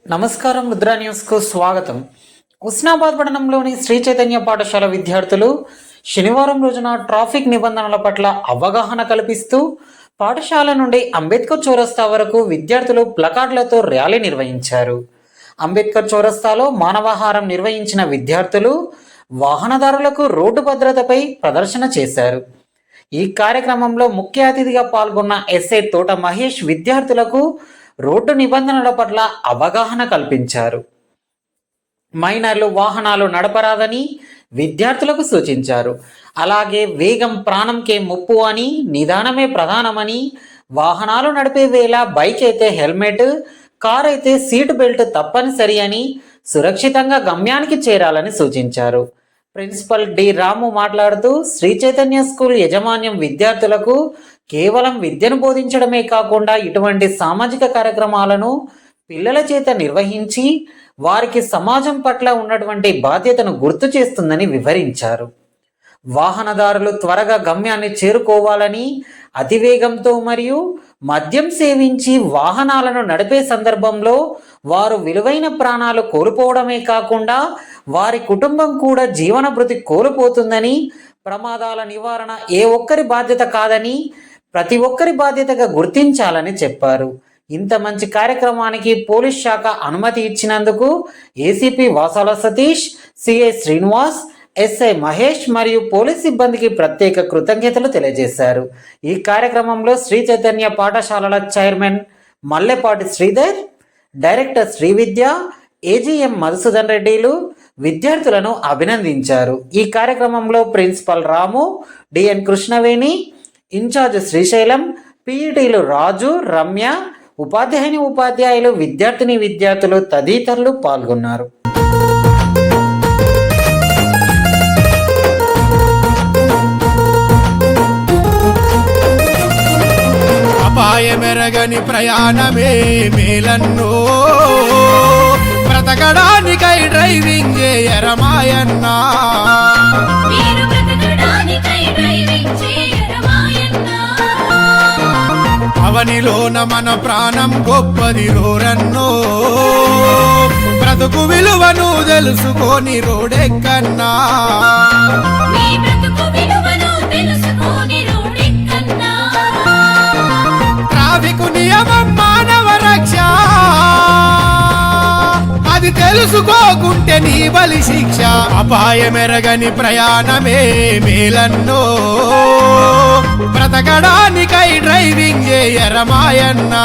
నమస్కారం, రుద్రా న్యూస్కు స్వాగతం. ఉస్నాబాద్ పట్టణంలోని శ్రీ చైతన్య పాఠశాల విద్యార్థులు శనివారం రోజున ట్రాఫిక్ నిబంధనల పట్ల అవగాహన కల్పిస్తూ పాఠశాల నుండి అంబేద్కర్ చౌరస్తా వరకు విద్యార్థులు ప్లకార్డులతో ర్యాలీ నిర్వహించారు. అంబేద్కర్ చౌరస్తాలో మానవాహారం నిర్వహించిన విద్యార్థులు వాహనదారులకు రోడ్డు భద్రతపై ప్రదర్శన చేశారు. ఈ కార్యక్రమంలో ముఖ్య అతిథిగా పాల్గొన్న ఎస్ఐ తోట మహేష్ విద్యార్థులకు రోడ్డు నిబంధనల పట్ల అవగాహన కల్పించారు. మైనర్లు వాహనాలు నడపరాదని విద్యార్థులకు సూచించారు. అలాగే వేగం ప్రాణంకే ముప్పు అని, నిదానమే ప్రధానమని, వాహనాలు నడిపే వేళ బైక్ అయితే హెల్మెట్, కార్ అయితే సీట్ బెల్ట్ తప్పనిసరి అని, సురక్షితంగా గమ్యానికి చేరాలని సూచించారు. ప్రిన్సిపల్ డి రాము మాట్లాడుతూ శ్రీ చైతన్య స్కూల్ యాజమాన్యం విద్యార్థులకు కేవలం విద్యను బోధించడమే కాకుండా ఇటువంటి సామాజిక కార్యక్రమాలను పిల్లల చేత నిర్వహించి వారికి సమాజం పట్ల ఉన్నటువంటి బాధ్యతను గుర్తు చేస్తుందని వివరించారు. వాహనదారులు త్వరగా గమ్యాన్ని చేరుకోవాలని, అతివేగంతో మరియు మద్యం సేవించి వాహనాలను నడిపే సందర్భంలో వారు విలువైన ప్రాణాలు కోల్పోవడమే కాకుండా వారి కుటుంబం కూడా జీవన భృతి కోల్పోతుందని, ప్రమాదాల నివారణ ఏ ఒక్కరి బాధ్యత కాదని ప్రతి ఒక్కరి బాధ్యతగా గుర్తించాలని చెప్పారు. ఇంత మంచి కార్యక్రమానికి పోలీస్ శాఖ అనుమతి ఇచ్చినందుకు ACP Vasala Satish, CI Srinivas, SI Mahesh మరియు పోలీస్ సిబ్బందికి ప్రత్యేక కృతజ్ఞతలు తెలియజేశారు. ఈ కార్యక్రమంలో శ్రీ చైతన్య పాఠశాలల chairman Mallepati Sridhar, director Srividya, AGM Madhusudan రెడ్డిలు విద్యార్థులను అభినందించారు. ఈ కార్యక్రమంలో principal Ramu, DN Krishnaveni, in charge Srisailam, పీఈటీలు రాజు, రమ్య, ఉపాధ్యాయులు, విద్యార్థులు తదితరులు పాల్గొన్నారు. అపాయమెరగని ప్రయాణమే మేలన్నో, బ్రతకడానికై డ్రైవింగ్ చేయరమాయన్నా. అవనిలోన మన ప్రాణం గొప్పది రోరన్నో, బ్రతుకు విలువను తెలుసుకొని రోడెక్కన్నా. ట్రాఫిక్ నియమం మానవ రక్ష, అది తెలుసుకోకుంటే నీ బలి శిక్ష. అపాయమెరగని ప్రయాణమే మేలన్నో, బ్రతకడానికై డ్రైవింగ్ చేయరమాయన్నా.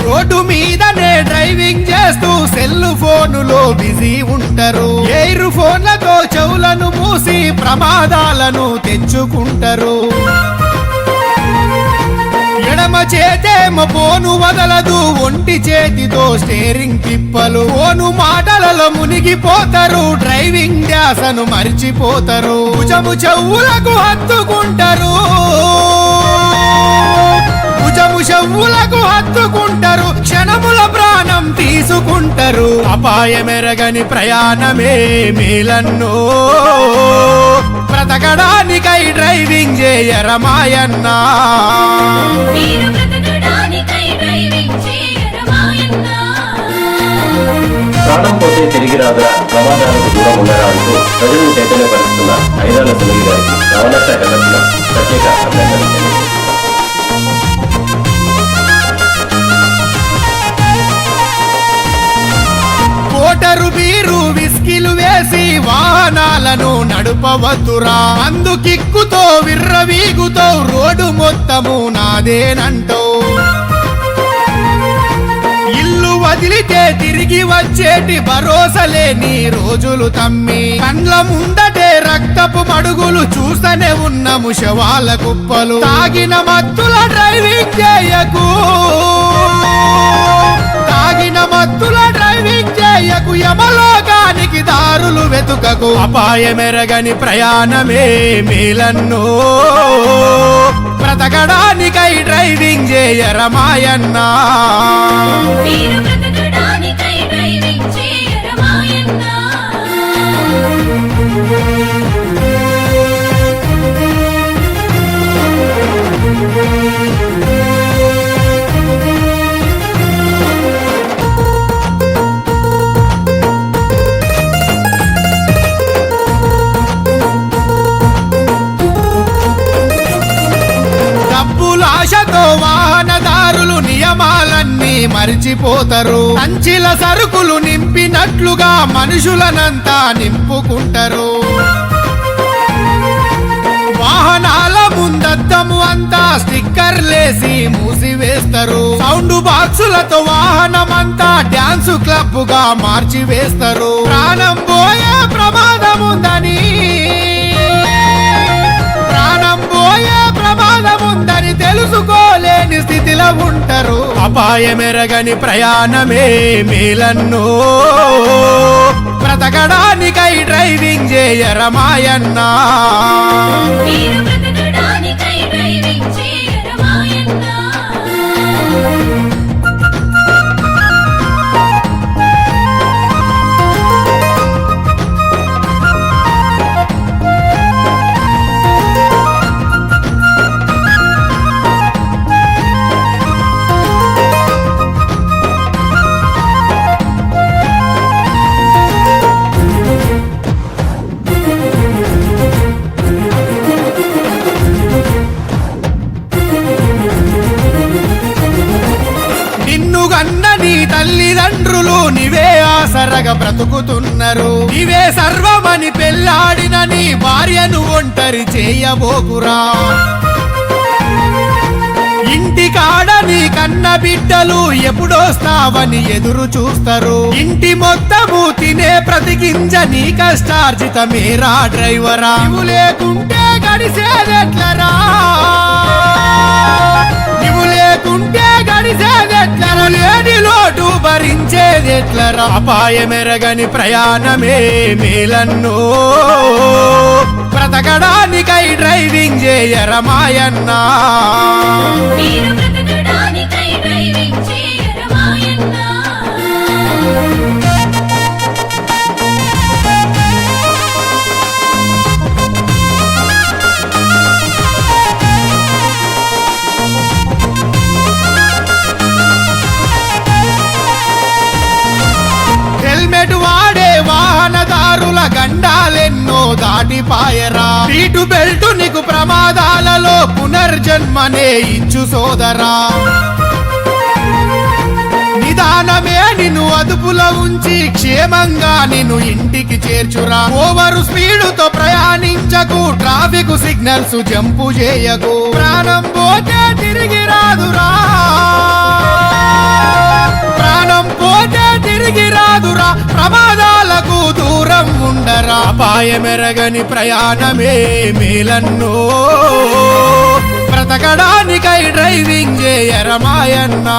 రోడ్డు మీదనే డ్రైవింగ్ చేస్తూ సెల్ ఫోనులో బిజీ ఉంటారు. ఎయిర్ ఫోన్లతో చెవులను మూసి ప్రమాదాలను తెచ్చుకుంటారు. ఎడమ చేతేమో ఫోను వదలదు, ఒంటి చేతితో స్టీరింగ్ తిప్పలు. ఫోను మాటలలో మునిగిపోతారు, డ్రైవింగ్ ధ్యాసను మరిచిపోతారు. భుజము చెవులకు హత్తుకుంటారు, హత్తుకుంటారు, క్షణముల ప్రాణం తీసుకుంటారు. అపాయమెరగని ప్రయాణమే మేలన్నో, బ్రతకడానికై డ్రైవింగ్ చేయరమాయన్నా. ప్రాణం పోతే తిరిగి రాదా, ప్రమాదాలకు దూరం ఉండరా అంటూ ప్రజలను చైతన్యపరుస్తున్న ఐదాల సునీల్ గారికి రవాణా శాఖ తరఫున ప్రత్యేక అభినందనలు. ఓటరు బీరు విస్కిలు వేసి వాహనాలను నడుపవద్దురా. అందుకిక్కుతో విర్రవీగుతో రోడ్డు మొత్తము నాదేనంటో. ఇల్లు వదిలితే తిరిగి వచ్చేటి భరోసా లేని రోజులు తమ్మి. కండ్ల ముందటే రక్తపు మడుగులు చూస్తూనే ఉన్నము శవాల కుప్పలు. తాగిన మత్తుల డ్రైవింగ్ చేయకు, బ్రతుకకు అపాయమెరగని ప్రయాణమే మేలన్నో బ్రతకడానికై డ్రైవింగ్ చేయరమాయన్నా ఆశతో వాహనదారులు నియమాలన్నీ మరిచిపోతారు సంచిల సరుకులు నింపినట్లుగా మనుషులనంతా నింపుకుంటారు వాహనాల ముందద్దము అంతా స్టిక్కర్లేసి మూసివేస్తారు సౌండ్ బాక్సులతో వాహనమంతా డాన్స్ క్లబ్ గా మార్చివేస్తారు ప్రాణం పోయే ప్రమాదముందని ప్రమాదముందని తెలుసుకోలేని స్థితిలో ఉంటారు అపాయమెరగని ప్రయాణమే మేలన్నో బ్రతకడానికై డ్రైవింగ్ చేయరమాయన్నా నీ తల్లిదండ్రులు నీవే ఆసరగా బ్రతుకుతున్నారు నీవే సర్వమని పెళ్లాడిన నీ భార్యను ఒంటరి చేయబోకురా ఇంటికాడ నీ కన్న బిడ్డలు ఎప్పుడొస్తావని ఎదురు చూస్తారు ఇంటి మొత్తము తినే ప్రతికించ నీ కష్టార్జితమేరా డ్రైవరా నువ్వు లేకుంటే గడిసేదెట్లరా నువ్వు లేకుంటే గడిసేదెట్లరా లేని లోటు భరించేదెట్లరా అపాయమెరగని ప్రయాణమే మేలన్నో బ్రతకడానికై డ్రైవింగ్ చేయరమాయన్నా హెల్మెట్ వాడే వాహనదారుల గండాలెన్నో దాటిపాయరా సీటు బెల్ట్ నీకు ప్రమాదాలలో పునర్జన్మనే ఇచ్చు సోదరా నిదానమే నిన్ను అదుపులో ఉంచి క్షేమంగా నిన్ను ఇంటికి చేర్చురా ఓవరు స్పీడుతో ప్రయాణించకు ట్రాఫిక్ సిగ్నల్స్ జంపు చేయకు ప్రాణం పోతే తిరిగి రాదురా ప్రాణం పోతే తిరిగి రాదురా ప్రమాదాలకు దూరం ఉండరా అపాయమెరగని ప్రయాణమే మేలన్నో బ్రతకడానికై డ్రైవింగ్ చేయరమాయన్నా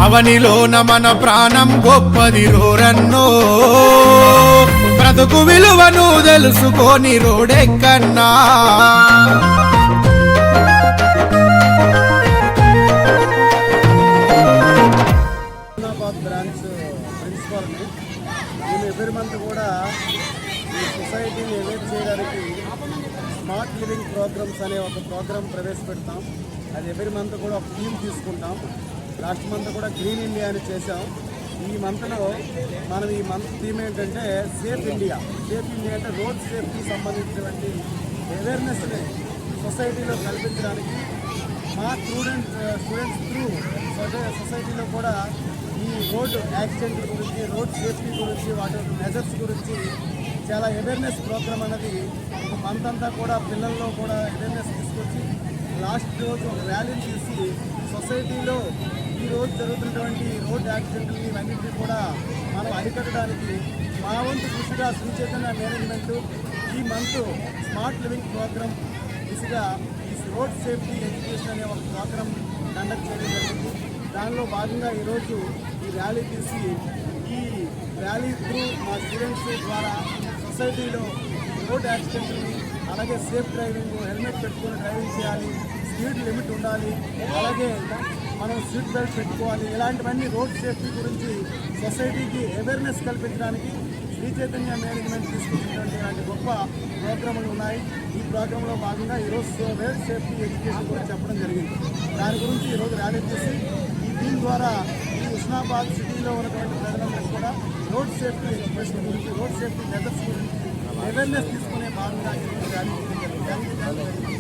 అవనిలోన మన ప్రాణం గొప్పది రోరన్నో బ్రతుకు విలువను తెలుసుకొని రోడెక్కన్నా బ్రాంచ్ ప్రిన్సిపాల్ని నేను ఎవ్రీ మంత్ కూడా ఈ సొసైటీని ఎవేట్ చేయడానికి స్మార్ట్ లివింగ్ ప్రోగ్రామ్స్ అనే ఒక ప్రోగ్రామ్ ప్రవేశపెడతాం. అది ఎవ్రీ మంత్ కూడా ఒక థీమ్ తీసుకుంటాం. లాస్ట్ మంత్ కూడా గ్రీన్ ఇండియా అని చేసాం. ఈ మంత్లో మనం ఈ మంత్ థీమ్ ఏంటంటే సేఫ్ ఇండియా. సేఫ్ ఇండియా అంటే రోడ్ సేఫ్టీ సంబంధించినటువంటి అవేర్నెస్ని సొసైటీలో కల్పించడానికి మా స్టూడెంట్స్ త్రూ సొసైటీలో కూడా ఈ రోడ్ యాక్సిడెంట్ల గురించి, రోడ్ సేఫ్టీ గురించి, వాటి మెజర్స్ గురించి చాలా అవేర్నెస్ ప్రోగ్రామ్ అనేది ఒక మంత్ అంతా కూడా పిల్లల్లో కూడా అవేర్నెస్ తీసుకొచ్చి లాస్ట్ రోజు ఒక ర్యాలీని తీసి సొసైటీలో ఈ రోజు జరుగుతున్నటువంటి రోడ్ యాక్సిడెంట్ని ఇవన్నింటినీ కూడా మనం అరికట్టడానికి మా వంతు కృషిగా శ్రీ చైతన్య మేనేజ్మెంట్ ఈ మంత్ స్మార్ట్ లివింగ్ ప్రోగ్రామ్ దిశగా ఈ రోడ్ సేఫ్టీ ఎడ్యుకేషన్ అనే ఒక ప్రోగ్రామ్ కండక్ట్ చేయడం జరిగింది. దానిలో భాగంగా ఈరోజు ఈ ర్యాలీ తీసి ఈ ర్యాలీ త్రూ మా స్టూడెంట్స్ ద్వారా సొసైటీలో రోడ్ యాక్సిడెంట్ని అలాగే సేఫ్ డ్రైవింగ్, హెల్మెట్ పెట్టుకొని డ్రైవింగ్ చేయాలి, స్పీడ్ లిమిట్ ఉండాలి, అలాగే మనం సీట్ బెల్ట్ పెట్టుకోవాలి, ఇలాంటివన్నీ రోడ్ సేఫ్టీ గురించి సొసైటీకి అవేర్నెస్ కల్పించడానికి శ్రీ చైతన్య మేనేజ్మెంట్ తీసుకుంటున్నటువంటి ఇలాంటి గొప్ప ప్రోగ్రాములు ఉన్నాయి. ఈ ప్రోగ్రాంలో భాగంగా ఈరోజు రోడ్ సేఫ్టీ ఎడ్యుకేషన్ గురించి చెప్పడం జరిగింది. దాని గురించి ఈరోజు ర్యాలీ చేసి దీని ద్వారా ఈ హుస్నాబాద్ సిటీలో ఉన్నటువంటి ప్రజలందరికీ కూడా రోడ్ సేఫ్టీ ఎడ్యుకేషన్ గురించి, రోడ్ సేఫ్టీ మెథడ్స్ గురించి అవేర్నెస్ తీసుకునే భాగంగా ఈరోజు ర్యాలీ చేయడం జరిగింది.